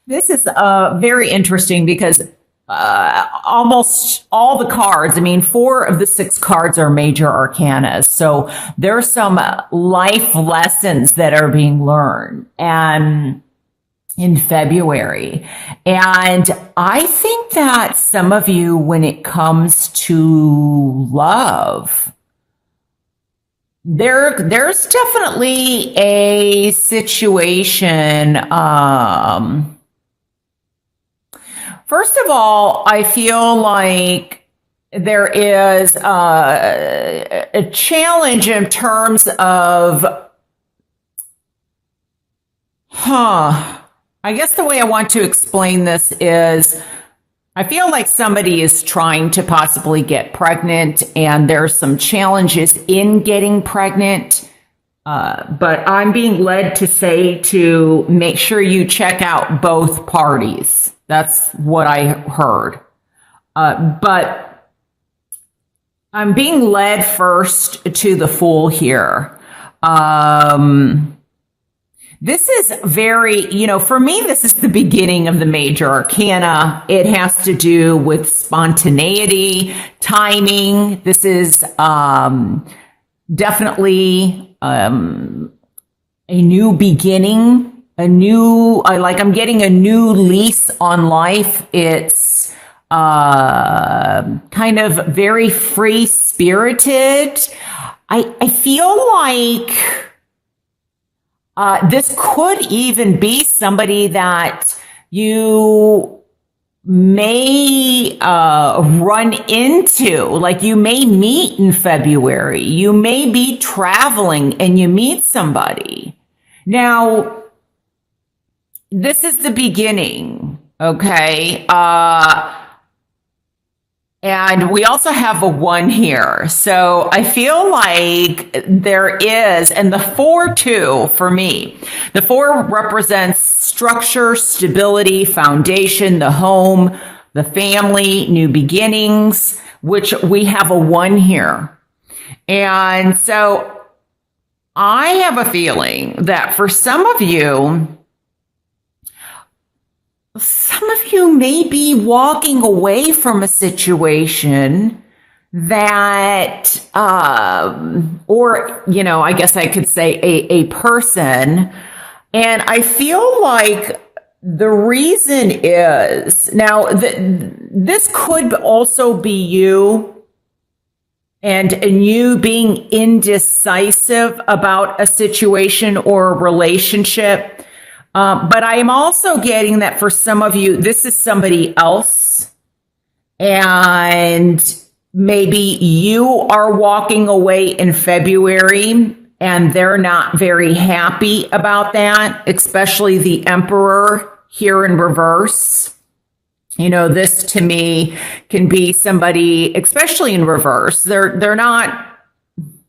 This is very interesting because almost all the cards, I mean, 4 of the 6 cards are major arcanas. So there are some life lessons that are being learned and in February. And I think that some of you, when it comes to love, there's definitely a situation. First of all, I feel like there is a challenge in terms of, I guess the way I want to explain this is I feel like somebody is trying to possibly get pregnant and there's some challenges in getting pregnant. But I'm being led to say to make sure you check out both parties. That's what I heard. But I'm being led first to the Fool here. This is very, for me, this is the beginning of the major arcana. It has to do with spontaneity, timing. This is definitely a new beginning. I'm getting a new lease on life. It's kind of very free spirited. I feel like this could even be somebody that you may run into, like you may meet in February. You may be traveling and you meet somebody. Now, this is the beginning, okay? And we also have a 1 here. So I feel like there is, and the 4 too, for me, the 4 represents structure, stability, foundation, the home, the family, new beginnings, which we have a 1 here. And so I have a feeling that for some of you may be walking away from a situation that, or, I guess I could say a person. And I feel like the reason is, now this could also be you and you being indecisive about a situation or a relationship. But I am also getting that for some of you, this is somebody else. And maybe you are walking away in February and they're not very happy about that, especially the Emperor here in reverse. This to me can be somebody, especially in reverse. They're not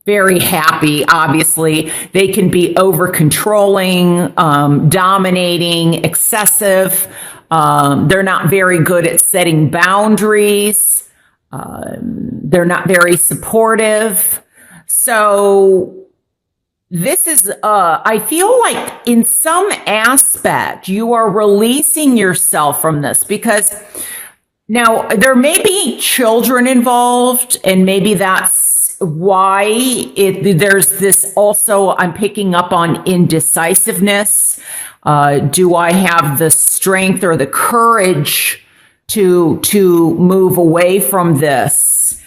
very happy, obviously. They can be over controlling, dominating, excessive. They're not very good at setting boundaries. They're not very supportive. So this is, I feel like in some aspect, you are releasing yourself from this because now there may be children involved and maybe that's why there's this also, I'm picking up on indecisiveness. Do I have the strength or the courage to move away from this?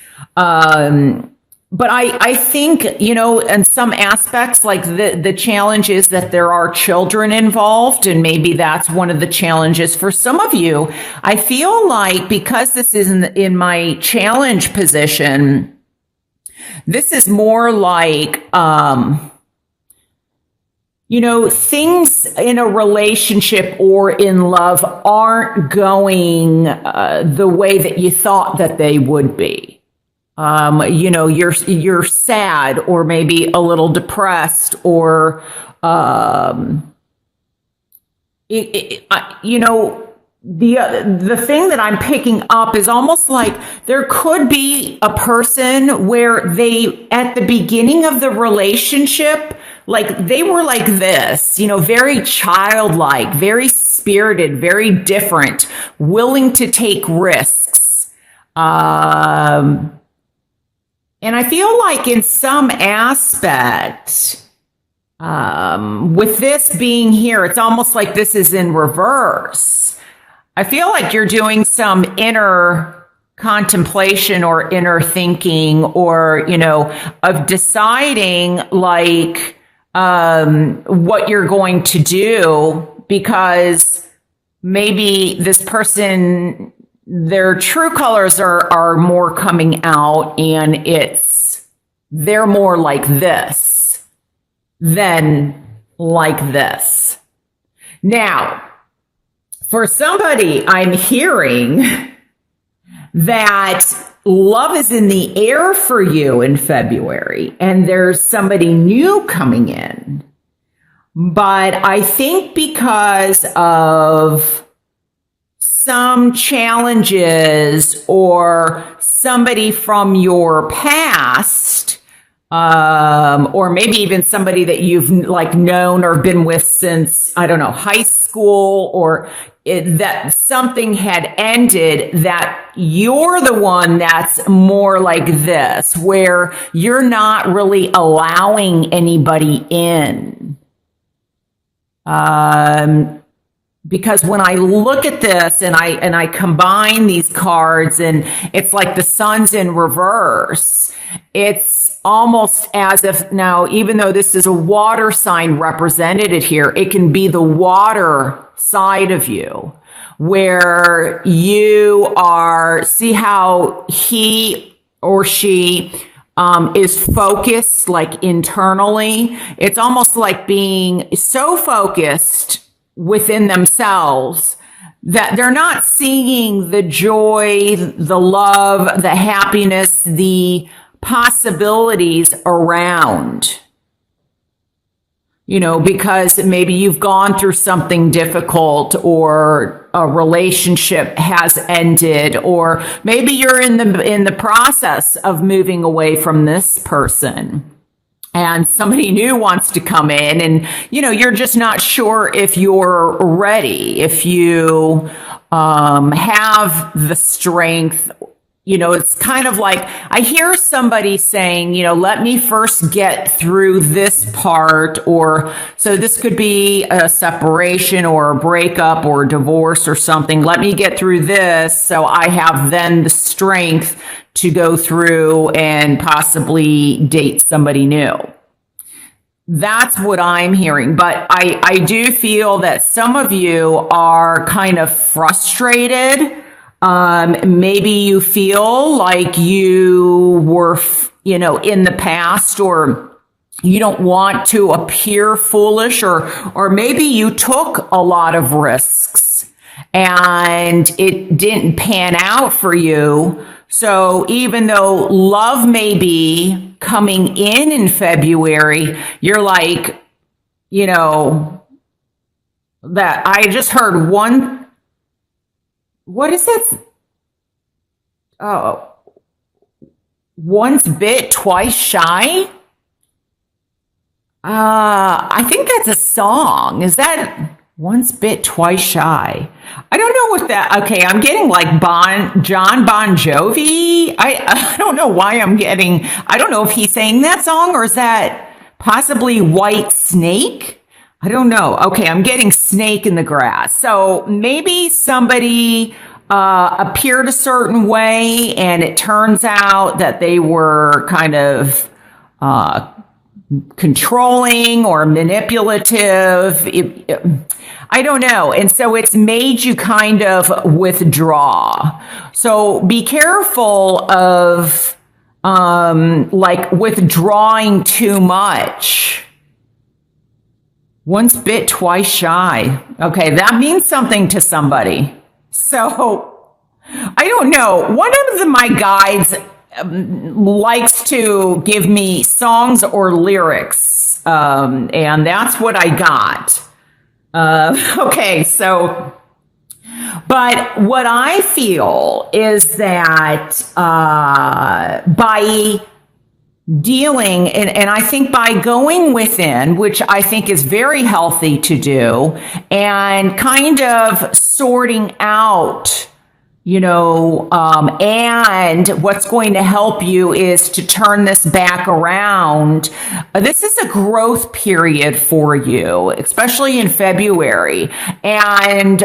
But I think, in some aspects, like the challenge is that there are children involved, and maybe that's one of the challenges for some of you. I feel like because this is in my challenge position, this is more like, things in a relationship or in love aren't going the way that you thought that they would be. You're sad or maybe a little depressed or, the thing that I'm picking up is almost like there could be a person where they, at the beginning of the relationship, like they were like this, very childlike, very spirited, very different, willing to take risks. And I feel like in some aspect, with this being here, it's almost like this is in reverse. I feel like you're doing some inner contemplation or inner thinking, or, of deciding like what you're going to do, because maybe this person, their true colors are more coming out, and they're more like this than like this. Now, for somebody, I'm hearing that love is in the air for you in February, and there's somebody new coming in. But I think because of some challenges or somebody from your past, or maybe even somebody that you've like known or been with since, I don't know, high school, or that something had ended, that you're the one that's more like this, where you're not really allowing anybody in. Because when I look at this and I combine these cards, and it's like the sun's in reverse, it's almost as if now, even though this is a water sign represented here, it can be the water side of you, where you are, see how he or she is focused like internally. It's almost like being so focused within themselves that they're not seeing the joy, the love, the happiness, the possibilities around. Because maybe you've gone through something difficult, or a relationship has ended, or maybe you're in the process of moving away from this person, and somebody new wants to come in, and you're just not sure if you're ready, if you have the strength. It's kind of like I hear somebody saying, let me first get through this part, or so this could be a separation or a breakup or a divorce or something. Let me get through this so I have then the strength to go through and possibly date somebody new. That's what I'm hearing. But I do feel that some of you are kind of frustrated. Maybe you feel like you were, in the past, or you don't want to appear foolish, or maybe you took a lot of risks and it didn't pan out for you. So even though love may be coming in February, you're like, that I just heard one. What is that? Oh, once bit, twice shy? I think that's a song. Is that once bit, twice shy? I don't know what that. Okay, I'm getting like John Bon Jovi. I don't know why I'm getting. I don't know if he's saying that song, or is that possibly White Snake? I don't know. Okay, I'm getting snake in the grass. So maybe somebody appeared a certain way, and it turns out that they were kind of controlling or manipulative. I don't know. And so it's made you kind of withdraw. So be careful of like withdrawing too much. Once bit, twice shy. Okay, that means something to somebody. So, I don't know. One of my guides likes to give me songs or lyrics, and that's what I got. Okay, so, but what I feel is that by dealing, and I think by going within, which I think is very healthy to do, and kind of sorting out, and what's going to help you is to turn this back around. This is a growth period for you, especially in February. And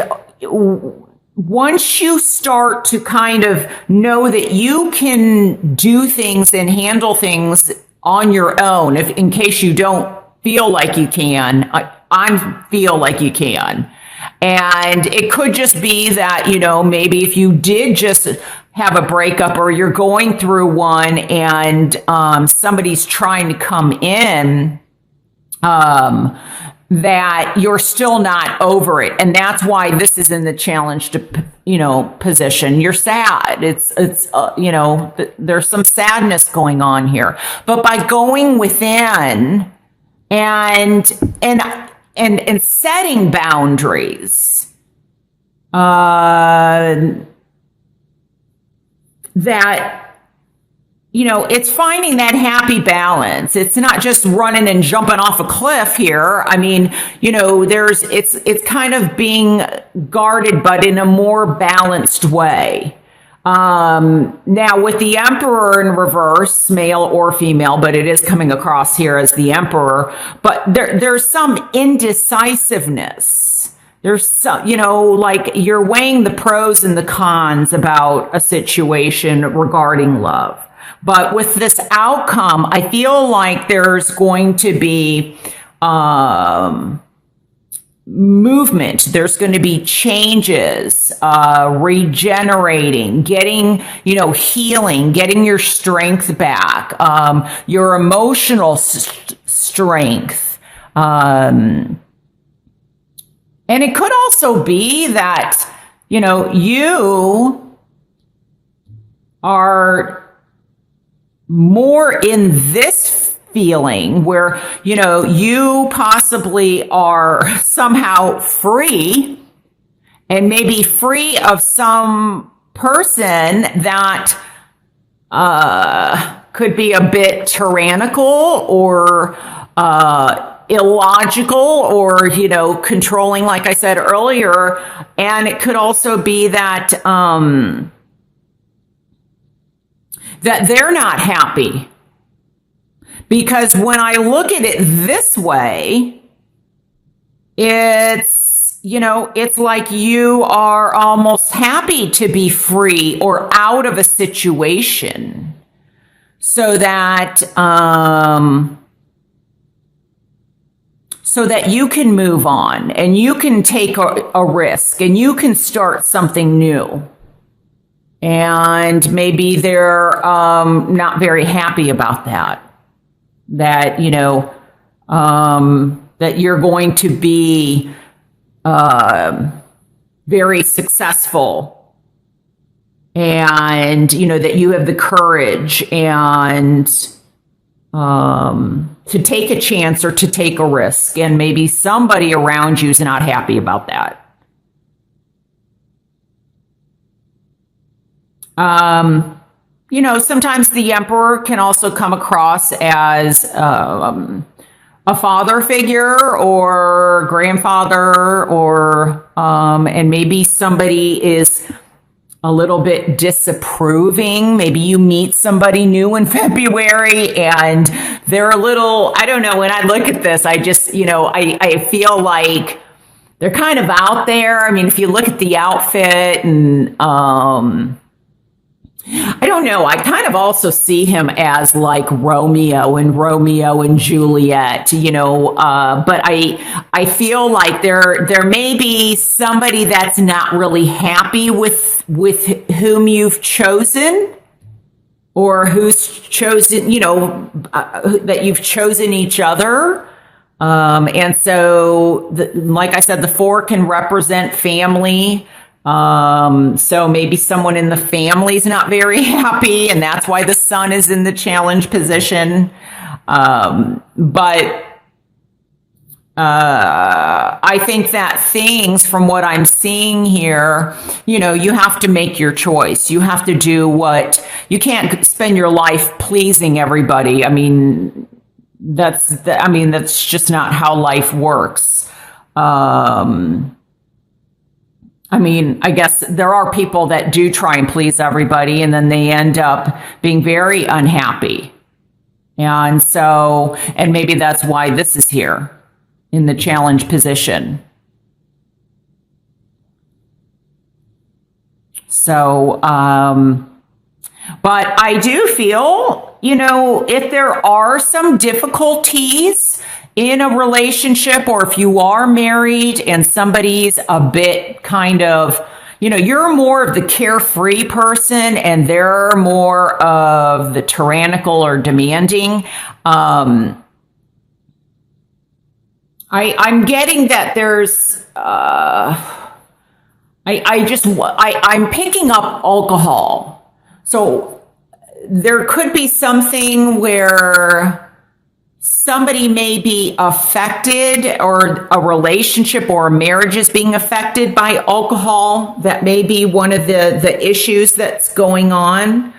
once you start to kind of know that you can do things and handle things on your own, if in case you don't feel like you can, I feel like you can. And it could just be that, maybe if you did just have a breakup or you're going through one and somebody's trying to come in, that you're still not over it. And that's why this is in the challenge to, position. You're sad. It's there's some sadness going on here. But by going within and setting boundaries, that, it's finding that happy balance. It's not just running and jumping off a cliff here. I mean, it's kind of being guarded, but in a more balanced way. Now with the Emperor in reverse, male or female, but it is coming across here as the Emperor, but there's some indecisiveness. There's some, like you're weighing the pros and the cons about a situation regarding love. But with this outcome, I feel like there's going to be movement. There's going to be changes, regenerating, getting, healing, getting your strength back, your emotional strength. And it could also be that, you are more in this feeling where, you possibly are somehow free and maybe free of some person that could be a bit tyrannical or illogical or, controlling, like I said earlier. And it could also be that that they're not happy. Because when I look at it this way, it's, it's like you are almost happy to be free or out of a situation so that you can move on and you can take a risk and you can start something new. And maybe they're not very happy about that. That, that you're going to be very successful and, that you have the courage and to take a chance or to take a risk. And maybe somebody around you is not happy about that. Sometimes the Emperor can also come across as a father figure or grandfather or and maybe somebody is a little bit disapproving. Maybe you meet somebody new in February and they're a little, I don't know, when I look at this, I just, I feel like they're kind of out there. I mean, if you look at the outfit and I don't know. I kind of also see him as like Romeo and Juliet, but I feel like there may be somebody that's not really happy with whom you've chosen or who's chosen, that you've chosen each other. And so, like I said, the 4 can represent family. So maybe someone in the family is not very happy, and that's why the Sun is in the challenge position. But I think that things from what I'm seeing here, you have to make your choice. You have to do you can't spend your life pleasing everybody. I mean, that's just not how life works. I guess there are people that do try and please everybody, and then they end up being very unhappy. And maybe that's why this is here in the challenge position. So, but I do feel, if there are some difficulties in a relationship, or if you are married and somebody's a bit kind of, you're more of the carefree person and they're more of the tyrannical or demanding. I'm getting that there's, I'm picking up alcohol. So there could be something where somebody may be affected, or a relationship or a marriage is being affected by alcohol. That may be one of the issues that's going on.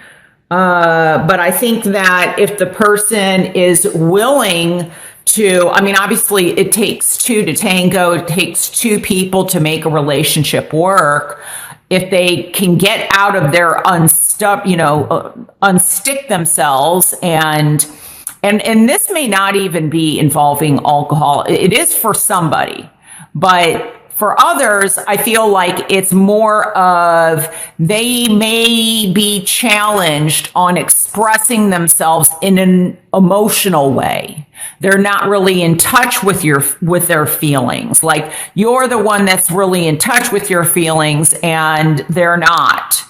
But I think that if the person is willing to, obviously it takes two to tango. It takes two people to make a relationship work. If they can get out of their unstick themselves, and this may not even be involving alcohol. It is for somebody, but for others, I feel like it's more of they may be challenged on expressing themselves in an emotional way. They're not really in touch with their feelings. Like, you're the one that's really in touch with your feelings and they're not.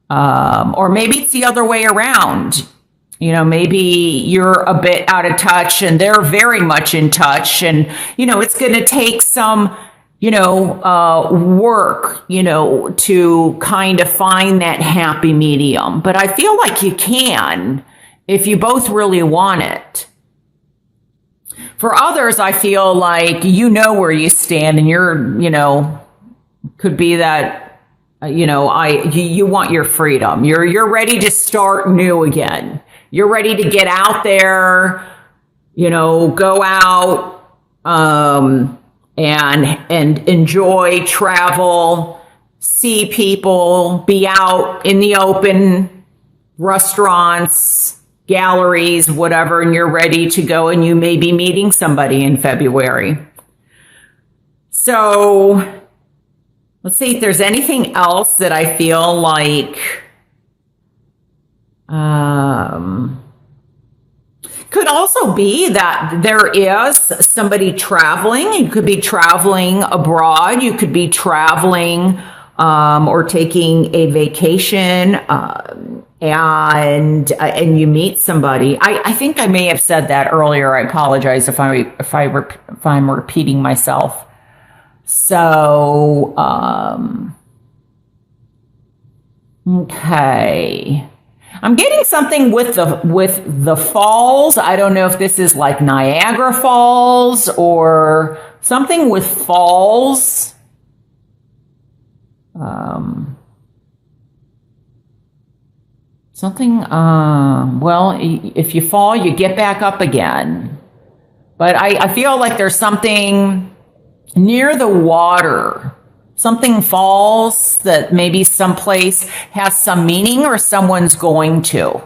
Or maybe it's the other way around. Maybe you're a bit out of touch and they're very much in touch, and, it's going to take some, work, to kind of find that happy medium. But I feel like you can, if you both really want it. For others, I feel like where you stand, and you're, could be that, you want your freedom. You're ready to start new again. You're ready to get out there, go out, and enjoy, travel, see people, be out in the open, restaurants, galleries, whatever, and you're ready to go, and you may be meeting somebody in February. So let's see if there's anything else that I feel like could also be that there is somebody traveling. You could be traveling abroad. You could be traveling or taking a vacation, and you meet somebody. I think I may have said that earlier. I apologize if I'm repeating myself. So okay. I'm getting something with the falls. I don't know if this is like Niagara Falls or something with falls. Well, if you fall, you get back up again. But I feel like there's something near the water. Something falls that maybe someplace has some meaning, or someone's going to.